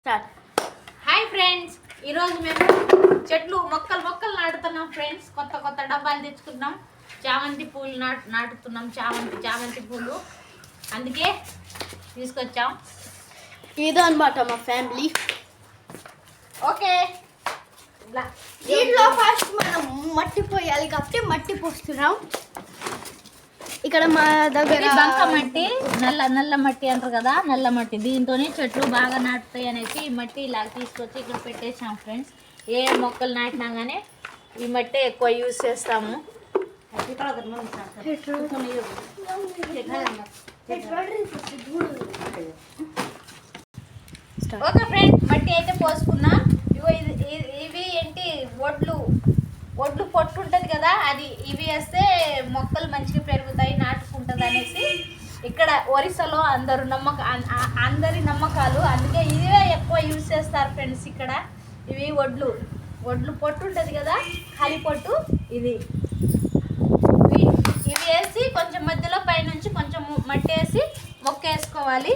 Start. Hi friends, ఈరోజు మేము చెట్లు మొక్కలు నాటుతున్నాం ఫ్రెండ్స్. కొత్త డబ్బాలు తెచ్చుకున్నాం. చామంతి పూలు నాటుతున్నాం. చామంతి పూలు అందుకే తీసుకొచ్చాం. ఇదో అనమాట మా ఫ్యామిలీ. ఓకే, దీంట్లో ఫస్ట్ మనం మట్టి పోయాలి కాబట్టి మట్టి పోస్తున్నాం. ఇక్కడ మా దగ్గర బంక మట్టి, నల్ల మట్టి అంటారు కదా, నల్ల మట్టి. దీంతోనే చెట్లు బాగా నాటుతాయి అనేసి ఈ మట్టి ఇలా తీసుకొచ్చి ఇక్కడ పెట్టేసాం ఫ్రెండ్స్. ఏ మొక్కలు నాటినా కానీ ఈ మట్టి ఎక్కువ యూజ్ చేస్తాము. ఓకే ఫ్రెండ్స్, మట్టి అయితే పోసుకున్నా. ఇవి ఏంటి ఒడ్లు పొట్టు ఉంటుంది కదా, అది ఇవి వేస్తే మొక్కలు మంచిగా పెరుగుతాయి, నాటుకుంటుంది అనేసి ఇక్కడ ఒరిస్సాలో అందరి నమ్మకాలు. అందుకే ఇవే ఎక్కువ యూజ్ చేస్తారు ఫ్రెండ్స్. ఇక్కడ ఇవి ఒడ్లు పొట్టు ఉంటుంది కదా, ఖాళీ పొట్టు, ఇవి వేసి కొంచెం మధ్యలో పైనుంచి కొంచెం మట్టి వేసి మొక్క వేసుకోవాలి.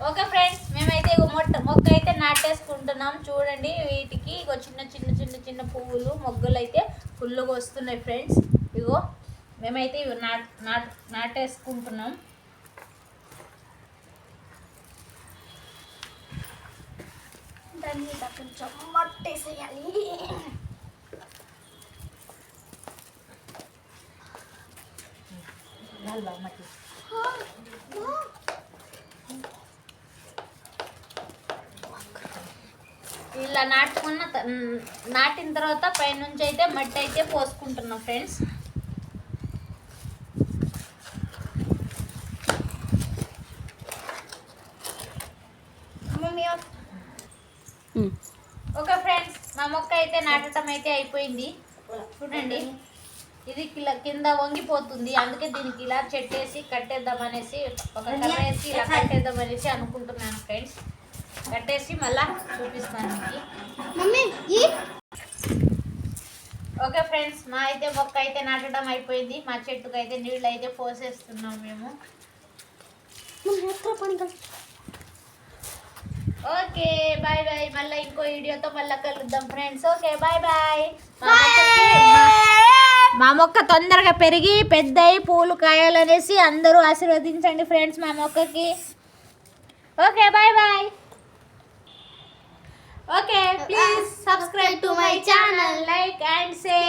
ఓకే ఫ్రెండ్స్, మేమైతే మొక్క అయితే నాటేసుకుంటున్నాం. చూడండి, వీటికి ఇగో చిన్న పువ్వులు, మొగ్గలు అయితే ఫుల్గా వస్తున్నాయి ఫ్రెండ్స్. ఇగో మేమైతే ఇవి నాటేసుకుంటున్నాం. దాని మీద కొంచెం మట్టేసేయాలి. ఇలా నాటిన తర్వాత పైనుంచి అయితే మట్టి అయితే పోసుకుంటున్నాం ఫ్రెండ్స్. ఓకే ఫ్రెండ్స్, మా మొక్క అయితే నాటడం అయితే అయిపోయింది. చూడండి, ఇది కింద వంగిపోతుంది. అందుకే దీనికి ఇలా చెట్టేసి కట్టేద్దామనేసి, ఒక కర్ర వేసి ఇలా కట్టేద్దామనేసి అనుకుంటున్నాను ఫ్రెండ్స్. కట్టేసి మళ్ళా చూపిస్తాను మీకు. ఓకే ఫ్రెండ్స్, మా అయితే మొక్క అయితే నాటడం అయిపోయింది. మా చెట్టుకు అయితే నీళ్ళు అయితే పోసేస్తున్నాం మేము. Okay, bye bye. మళ్ళీ ఇంకో వీడియోతో మళ్ళీ కలుద్దాం ఫ్రెండ్స్. Okay, bye bye. మా మొక్క తొందరగా పెరిగి పెద్దయి పూలు కాయాలనేసి అందరూ ఆశీర్వదించండి ఫ్రెండ్స్ మా మొక్కకి. Okay, bye bye. Okay, please subscribe to my channel, like and share.